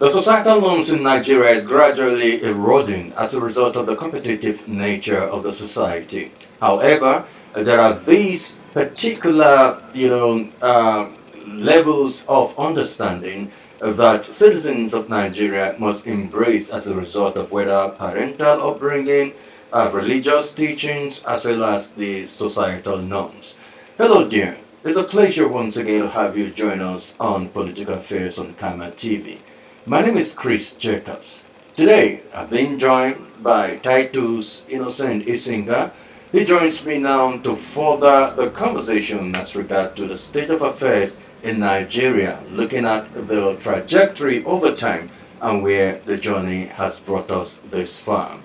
The societal norms in Nigeria is gradually eroding as a result of the competitive nature of the society. However, there are these particular, levels of understanding that citizens of Nigeria must embrace as a result of whether parental upbringing, religious teachings, as well as the societal norms. Hello, dear. It's a pleasure once again to have you join us on Political Affairs on Kama TV. My name is Chris Jacobs. Today, I've been joined by Titus Innocent Isinga. He joins me now to further the conversation as regard to the state of affairs in Nigeria, looking at the trajectory over time and where the journey has brought us this far.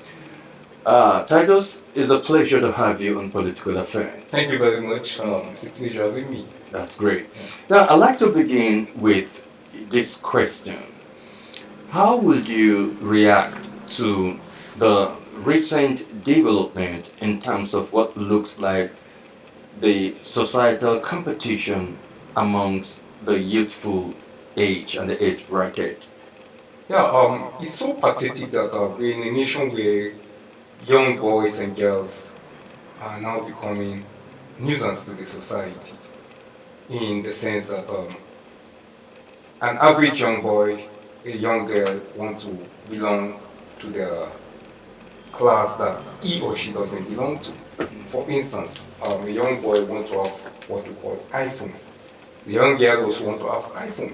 Titus, it's a pleasure to have you on Political Affairs. Thank you very much. It's a pleasure having me. That's great. Now, I'd like to begin with this question. How would you react to the recent development in terms of what looks like the societal competition amongst the youthful age and the age bracket? Yeah, it's so pathetic that we're in a nation where young boys and girls are now becoming nuisance to the society, in the sense that an average young boy, a young girl want to belong to the class that he or she doesn't belong to. For instance, a young boy want to have what we call iPhone. The young girl also want to have iPhone.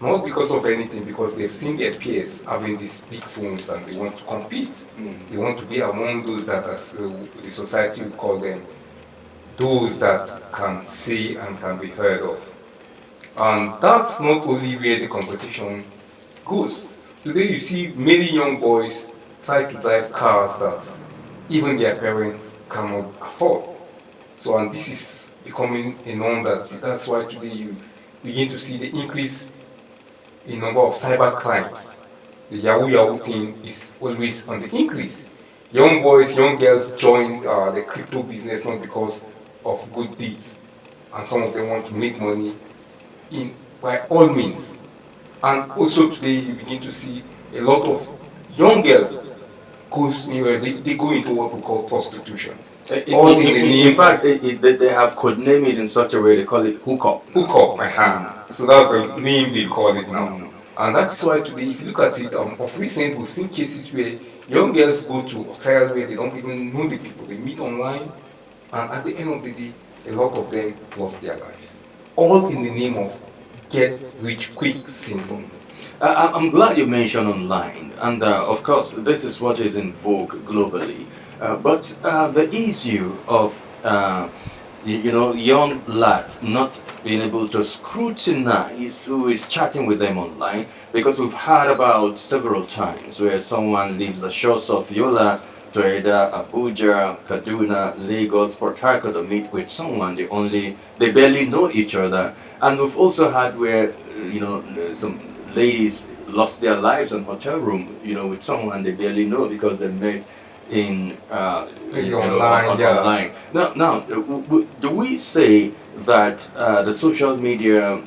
Not because of anything, because they've seen their peers having these big phones and they want to compete. They want to be among those that, as the society will call them, those that can see and can be heard of. And that's not only where the competition goes. Today you see many young boys try to drive cars that even their parents cannot afford. So, and this is becoming a norm that's why today you begin to see the increase in number of cyber crimes. The Yahoo thing is always on the increase. Young boys, young girls join the crypto business not because of good deeds, and some of them want to make money by all means. And also today you begin to see a lot of young girls they go into what we call prostitution. In fact, they have codenamed it in such a way, they call it hookup. Hookup, So that's the name they call it now. And that is why today, if you look at it, of recent, we've seen cases where young girls go to hotels where they don't even know the people. They meet online, and at the end of the day, a lot of them lost their lives. All in the name of get rich quick syndrome. I'm glad you mentioned online, and of course, this is what is in vogue globally. But the issue of young lads not being able to scrutinize who is chatting with them online, because we've heard about several times where someone leaves the shores of Yola to either Abuja, Kaduna, Lagos, Port Harcourt to meet with someone they barely know each other, and we've also had where some ladies lost their lives in hotel room with someone they barely know because they met in online. Now, do we say that the social media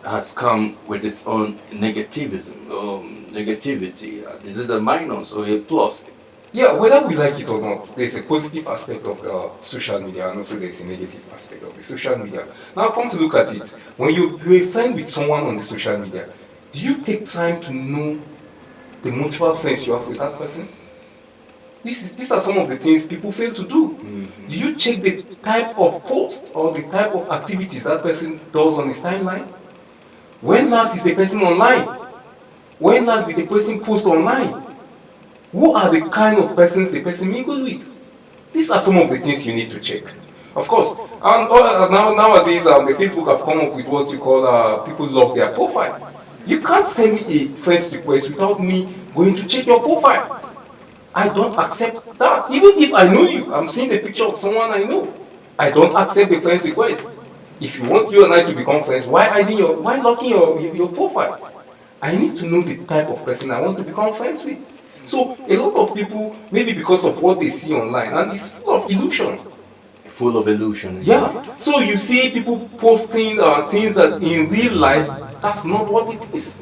has come with its own negativism or negativity? Is this a minus or a plus? Yeah, whether we like it or not, there's a positive aspect of the social media and also there's a negative aspect of the social media. Now come to look at it. When you're a friend with someone on the social media, do you take time to know the mutual friends you have with that person? These are some of the things people fail to do. Do you check the type of post or the type of activities that person does on his timeline? When last is the person online? When last did the person post online? Who are the kind of persons the person mingle with? These are some of the things you need to check. Of course, and nowadays the Facebook have come up with what you call people log their profile. You can't send me a friend's request without me going to check your profile. I don't accept that. Even if I know you, I'm seeing the picture of someone I know. I don't accept the friend's request. If you want you and I to become friends, why locking your profile? I need to know the type of person I want to become friends with. So a lot of people, maybe because of what they see online, and it's full of illusion. Full of illusion. Yeah. So you see people posting things that in real life, that's not what it is.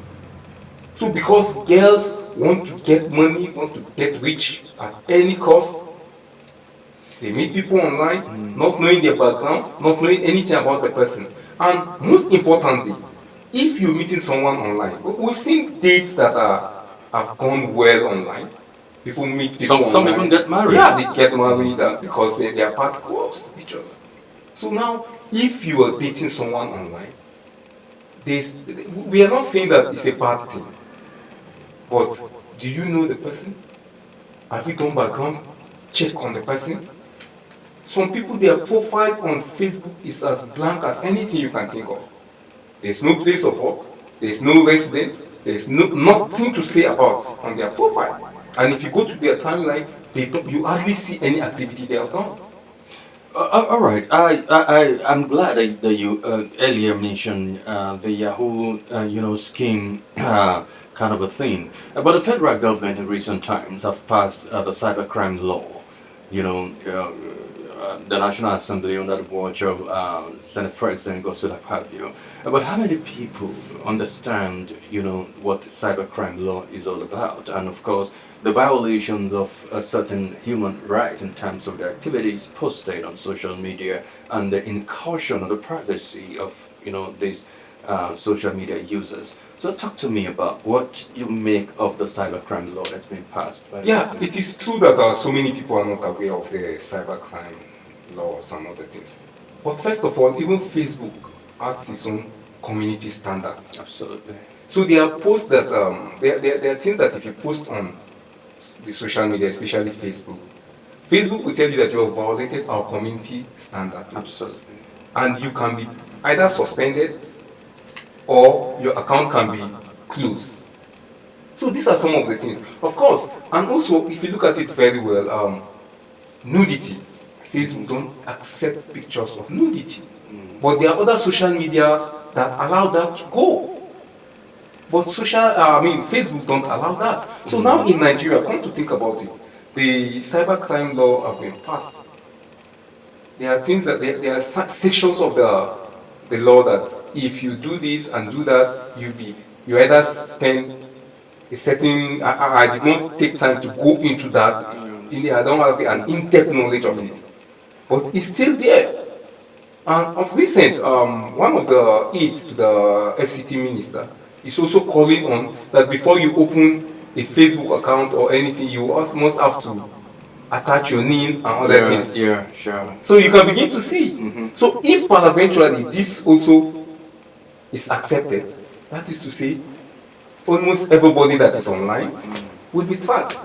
So because girls want to get money, want to get rich at any cost, they meet people online, not knowing their background, not knowing anything about the person. And most importantly, if you're meeting someone online, we've seen dates that have gone well online. People meet people Some even online. get married. Yeah, they get married because they are part close each other. So now, if you are dating someone online, there's, we are not saying that it's a bad thing, but do you know the person? Have you done background check on the person? Some people, their profile on Facebook is as blank as anything you can think of. There's no place of work, there's no residence, there's nothing to say about on their profile. And if you go to their timeline, you hardly see any activity they have done. All right. I'm glad that you earlier mentioned the Yahoo, scheme kind of a thing. But the federal government in recent times have passed the cybercrime law. You know, the National Assembly under the watch of Senate President goes with have you. But how many people understand, what cybercrime law is all about? And of course, the violations of a certain human right in terms of the activities posted on social media and the incursion of the privacy of, these social media users. So talk to me about what you make of the cybercrime law that's been passed. Yeah, it is true that so many people are not aware of the cybercrime laws and other things. But first of all, even Facebook has its own community standards. Absolutely. So there are posts that, there are things that if you post on the social media, especially Facebook, Facebook will tell you that you have violated our community standard. Absolutely. And you can be either suspended or your account can be closed. So these are some of the things. Of course, and also if you look at it very well, nudity. Facebook don't accept pictures of nudity. But there are other social medias that allow that to go. But Facebook don't allow that. So now in Nigeria, come to think about it, the cybercrime law have been passed. There are things that there are sections of the law that if you do this and do that, you either spend a certain. I did not take time to go into that. I don't have an in-depth knowledge of it, but it's still there. And of recent, one of the aides to the FCT minister is also calling on that before you open a Facebook account or anything, you must have to attach your name and other things. Yeah, sure. So you can begin to see. So if eventually this also is accepted, that is to say, almost everybody that is online will be tracked.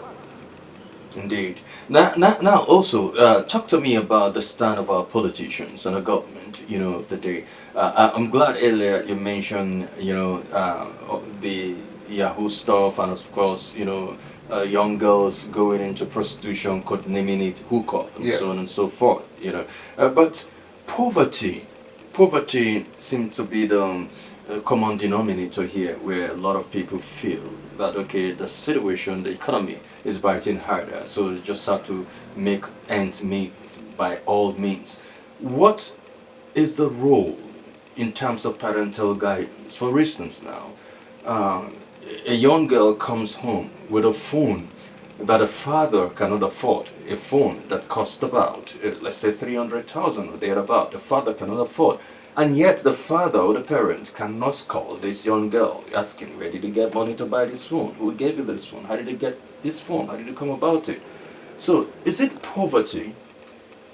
Indeed. Now also, talk to me about the stand of our politicians and the government, of the day. I'm glad earlier you mentioned, the Yahoo stuff and of course, young girls going into prostitution, could naming it hookup and so on and so forth, But poverty seems to be the common denominator here, where a lot of people feel that, okay, the situation, the economy is biting harder, so you just have to make ends meet by all means. What is the role in terms of parental guidance? For instance now, a young girl comes home with a phone that a father cannot afford, a phone that costs about, let's say 300,000 or thereabout, the father cannot afford. And yet the father or the parent cannot call this young girl asking, where did you get money to buy this phone? Who gave you this phone? How did you get this phone? How did you come about it? So is it poverty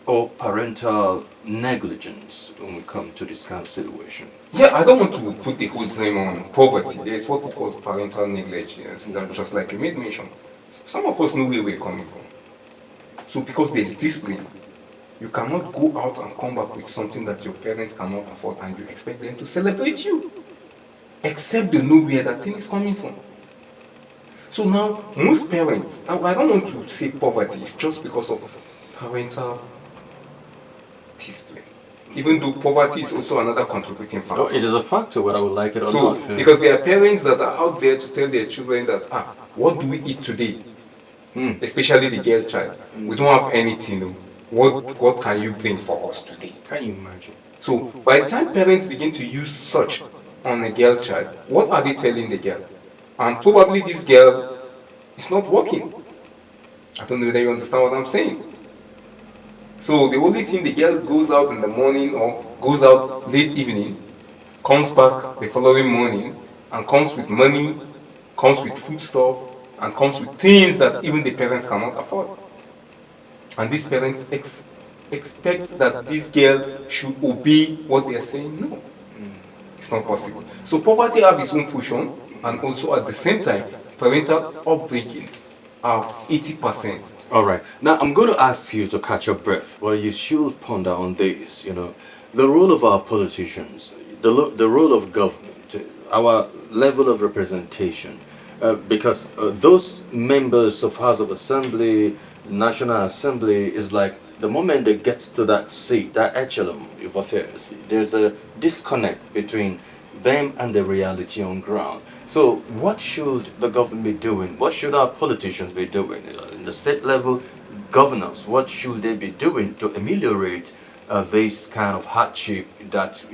or parental negligence when we come to this kind of situation? Yeah, I don't want to put the whole blame on poverty. There's what we call parental negligence, that just like you made mention. Some of us know where we're coming from. So because there's discipline, you cannot go out and come back with something that your parents cannot afford and you expect them to celebrate you. Except they know where that thing is coming from. So now, most parents, I don't want to say poverty, it's just because of parental discipline. Even though poverty is also another contributing factor. No, it is a factor, whether I would like it or So, not. because there are parents that are out there to tell their children that, what do we eat today? Especially the girl child. We don't have anything. What can you bring for us today? Can you imagine? So by the time parents begin to use such on a girl child, what are they telling the girl? And probably this girl is not working. I don't know whether you understand what I'm saying. So the only thing, the girl goes out in the morning or goes out late evening, comes back the following morning, and comes with money, comes with food stuff, and comes with things that even the parents cannot afford. And these parents expect that this girl should obey what they are saying. No, it's not possible. So poverty have its own portion, and also at the same time, parental upbringing have 80%. All right. Now I'm going to ask you to catch your breath. Well, you should ponder on this. The role of our politicians, the role of government, our level of representation, because those members of House of Assembly, National Assembly, is like the moment they get to that seat, that echelon of affairs, there's a disconnect between them and the reality on ground. So, what should the government be doing? What should our politicians be doing? In the state level, governors, what should they be doing to ameliorate this kind of hardship that,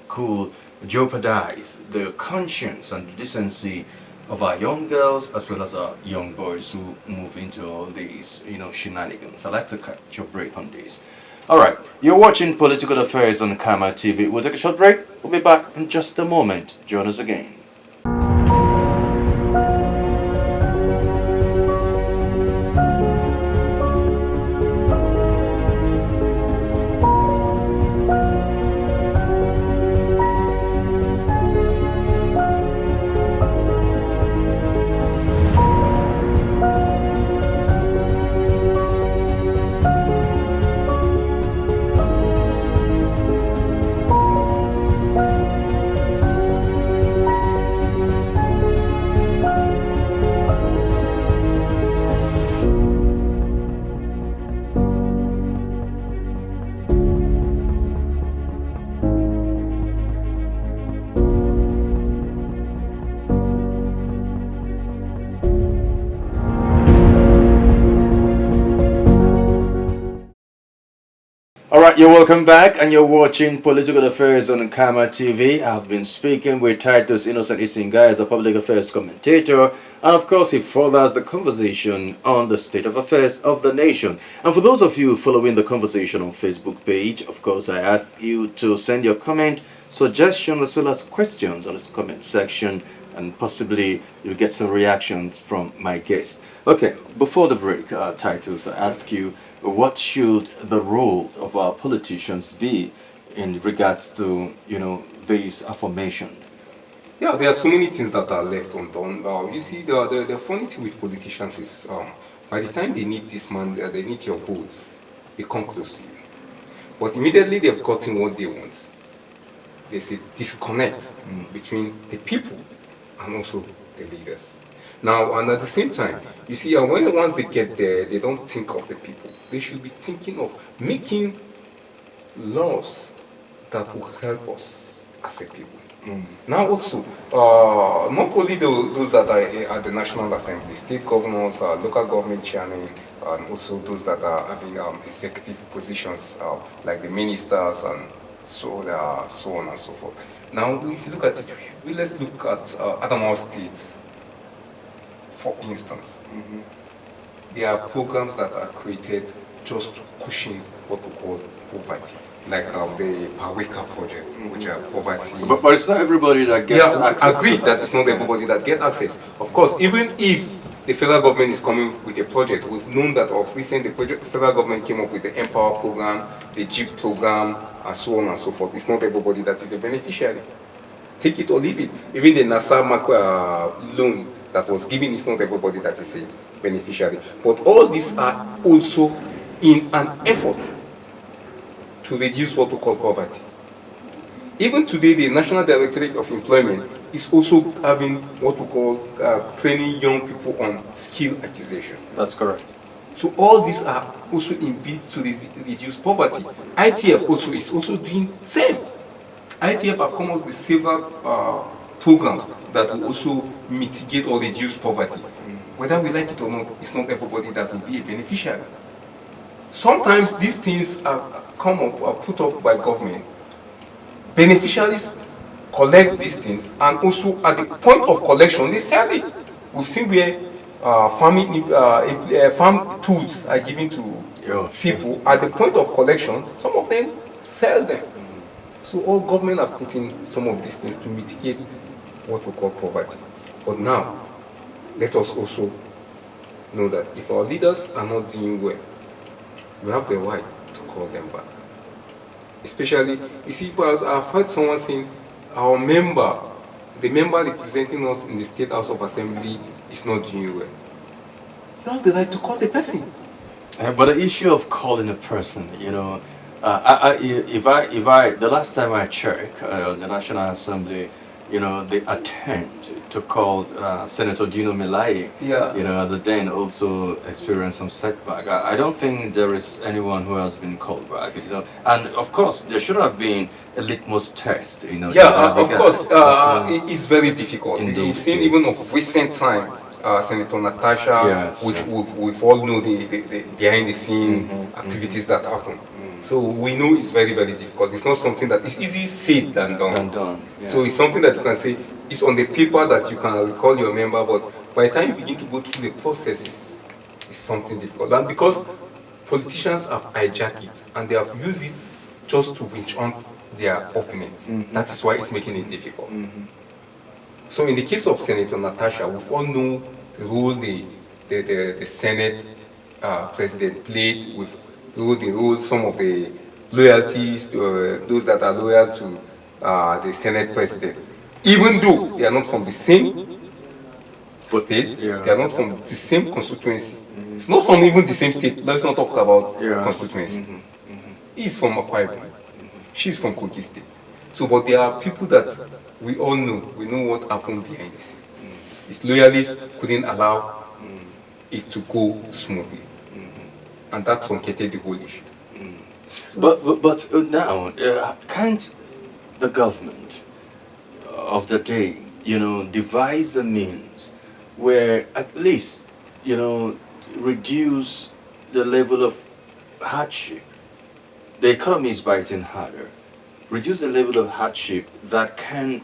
could jeopardize the conscience and the decency of our young girls as well as our young boys who move into all these, shenanigans? I'd like to catch your breath on this. All right, you're watching Political Affairs on Kama TV. We'll take a short break. We'll be back in just a moment. Join us again. All right, you're welcome back, and you're watching Political Affairs on Kama TV. I've been speaking with Titus Innocent Isinga as a public affairs commentator, and of course, he furthers the conversation on the state of affairs of the nation. And for those of you following the conversation on Facebook page, of course, I ask you to send your comment, suggestion, as well as questions on the comment section, and possibly you'll get some reactions from my guests. Okay, before the break, Titus, I ask you, what should the role of our politicians be in regards to, these affirmations? Yeah, there are so many things that are left undone. You see, the funny thing with politicians is by the time they need this man, they need your votes, they come close to you. But immediately they've gotten what they want, there's a disconnect between the people and also the leaders. Now, and at the same time, you see, once they get there, they don't think of the people. They should be thinking of making laws that will help us as a people. Now also, not only those that are at the National Assembly, state governors, local government chairmen, and also those that are having executive positions like the ministers and so on and so forth. Now, if you look at it, let's look at Adamawa State, for instance. There are programs that are created just to cushion what we call poverty, like the Paweka project, which are poverty. But it's not everybody that gets access. Agreed that it's not everybody that gets access. Of course, even if the federal government is coming with a project, we've known that of recent the federal government came up with the Empower program, the JIP program, and so on and so forth. It's not everybody that is the beneficiary. Take it or leave it. Even the NASA loan that was given is not everybody that is a beneficiary. But all these are also in an effort to reduce what we call poverty. Even today, the National Directorate of Employment is also having what we call training young people on skill acquisition. That's correct. So all these are also in bid to reduce poverty. ITF also is also doing same. ITF have come up with several programs that will also mitigate or reduce poverty. Whether we like it or not, it's not everybody that will be a beneficiary. Sometimes these things are put up by government. Beneficiaries collect these things, and also at the point of collection they sell it. We've seen where farm tools are given to Yeah, sure. people at the point of collection. Some of them sell them. So all government have put in some of these things to mitigate what we call poverty. But now, let us also know that if our leaders are not doing well, we have the right to call them back. Especially, you see, because I've heard someone saying, our member, the member representing us in the State House of Assembly is not doing well. You have the right to call the person. But the issue of calling a person, the last time I checked, the National Assembly, they attempt to call Senator Dino Melaye, Yeah. as a then also experienced some setback. I don't think there is anyone who has been called back, and of course there should have been a litmus test, Yeah, of course, it's very difficult. Indeed, We've seen it is. even of recent time, Senator Natasha, Yes, which yeah. we've all know the behind the scene activities that happen. So we know it's very, very difficult. It's not something that is easy said than done. Yeah. So it's something that you can say, it's on the paper that you can recall your member, but by the time you begin to go through the processes, it's something difficult. And because politicians have hijacked it and they have used it just to winch on their opponents, that is why it's making it difficult. So in the case of Senator Natasha, we all know the role the Senate president played with the role, some of the loyalties, those that are loyal to the Senate president. Even though they are not from the same state, Yeah. they are not from the same constituency. It's not from even the same state. Let's not talk about Yeah. constituency. He's from Akwa Ibom. She's from Kogi State. So, but there are people that we all know. We know what happened behind the scene. His loyalists couldn't allow it to go smoothly, and that truncated the whole issue. But now, can't the government of the day, devise a means where at least, reduce the level of hardship? The economy is biting harder. Reduce the level of hardship that can,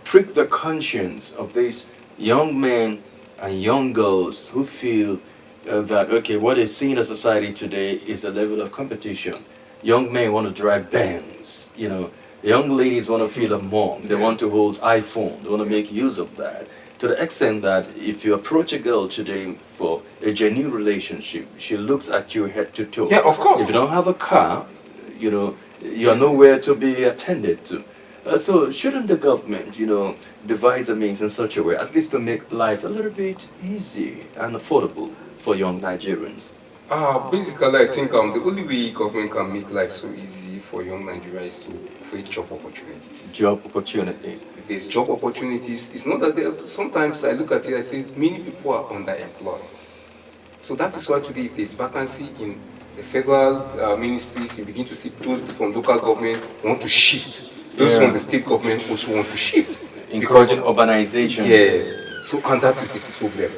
prick the conscience of these young men and young girls who feel that, okay, what is seen in society today is a level of competition. Young men want to drive Benz, young ladies want to feel a mom, they want to hold iPhone, they want to make use of that. To the extent that if you approach a girl today for a genuine relationship, she looks at you head to toe. Yeah, of course. If you don't have a car, you are nowhere to be attended to. So shouldn't the government, devise a means in such a way, at least to make life a little bit easy and affordable for young Nigerians? Basically, I think the only way government can make life so easy for young Nigerians is to create job opportunities. Job opportunities. If there's job opportunities, it's not that sometimes I look at it, I say many people are underemployed. So that is why today, if there's vacancy in the federal ministries, you begin to see those from local government want to shift. Those from the state government also want to shift. Encouraging urbanization. Yes. So, and that is the problem.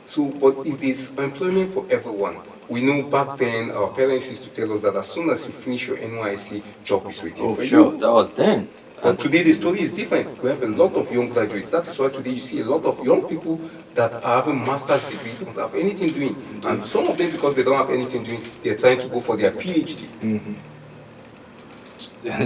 So, but if there's employment for everyone, we know back then our parents used to tell us that as soon as you finish your NYC, job is waiting for Sure, you. that was then. But today the story is different. We have a lot of young graduates. That is why today you see a lot of young people that are having master's degree, don't have anything doing. And some of them, because they don't have anything doing, they're trying to go for their PhD.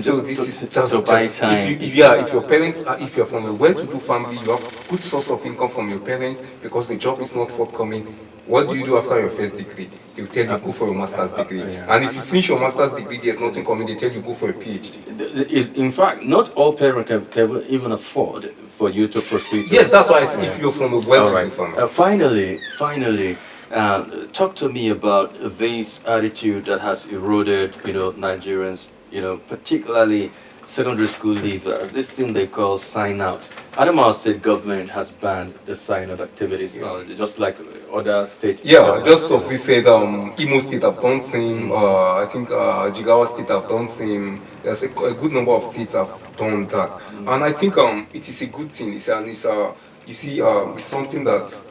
So this is just to buy time. If your parents are, if you're from a well-to-do family, you have good source of income from your parents because the job is not forthcoming. What do you do after your first degree? They will tell you go for your master's degree. And if you finish your master's degree, there's nothing coming. They tell you go for a PhD. In fact, not all parents can even afford for you to proceed. Yes, that's why I say if you're from a well-to-do family. Finally, talk to me about this attitude that has eroded, Nigerians, particularly secondary school leavers. This thing they call sign out. Adamawa State government has banned the sign out activities, just like other states. Yeah, just of we said, Imo State have done same. I think Jigawa State have done same. There's a good number of states have done that, and I think it is a good thing. It's it's something that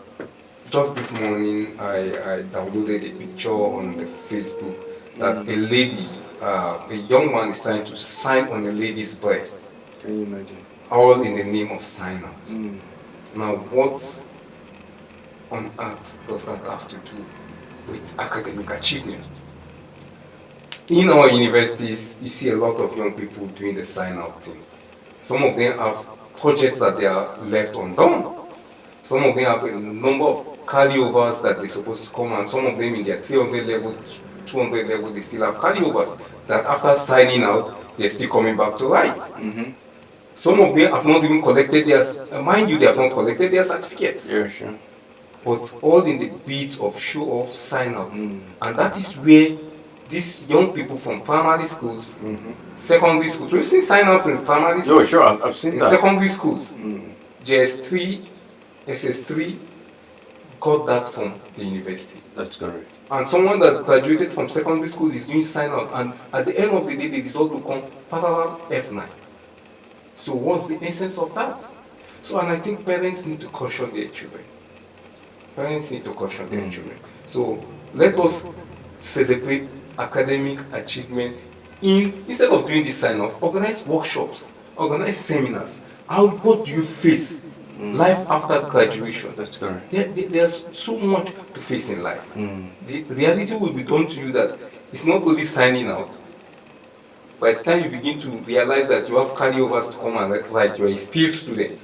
just this morning I downloaded a picture on the Facebook that a lady, a young man is trying to sign on a lady's breast. Can you imagine? all in the name of sign out. Mm. Now, what on earth does that have to do with academic achievement? In our universities, you see a lot of young people doing the sign out thing. Some of them have projects that they are left undone. Some of them have a number of carryovers that they're supposed to come, and some of them in their 300 level, 200 level, they still have carryovers that after signing out, they're still coming back to write. Mm-hmm. Some of them have not even collected their, mind you, they have not collected their certificates. Yeah, sure. But all in the bits of show off, sign out. Mm. And that is where these young people from primary schools, secondary schools, we've seen sign outs in primary Oh, schools, sure, I've seen in that. secondary schools, Mm. JS3, SS3, got that from the university. That's correct. And someone that graduated from secondary school is doing sign out, and at the end of the day, the result will come parallel F9. So what's the essence of that? So, and I think parents need to caution their children. Parents need to caution their children. So let us celebrate academic achievement instead of doing this sign off, organize workshops, organize seminars. What do you face? Life after graduation. That's correct. There's so much to face in life. Mm. The reality will be done to you that it's not only signing out. By the time you begin to realize that you have carryovers to come and write, you're a skilled student.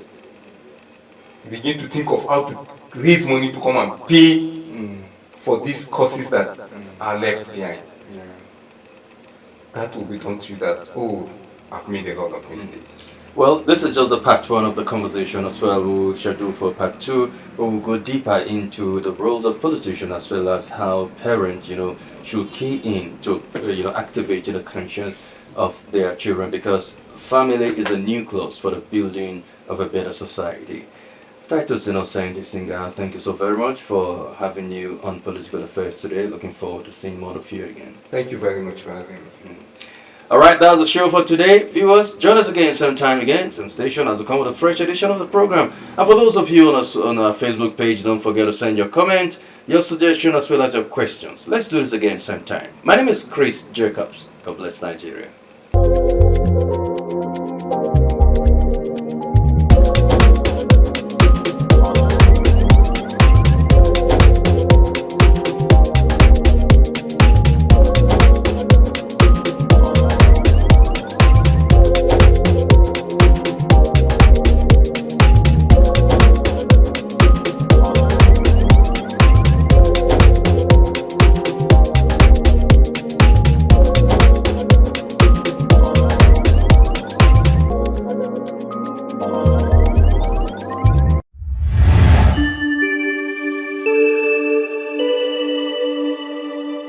You begin to think of how to raise money to come and pay for these courses that are left behind. Yeah. That will be done to you that, oh, I've made a lot of mistakes. Well, this is just the part one of the conversation as well. We'll schedule for part two, where we'll go deeper into the roles of politicians as well as how parents, should key in to, activate the conscience of their children, because family is a nucleus for the building of a better society. Titus Innocent Singer, thank you so very much for having you on Political Affairs today. Looking forward to seeing more of you again. Thank you very much for having me. Alright, that's the show for today. Viewers, join us again sometime again, same station, as we come with a fresh edition of the program. And for those of you on our Facebook page, don't forget to send your comment, your suggestion, as well as your questions. Let's do this again sometime. My name is Chris Jacobs. God bless Nigeria.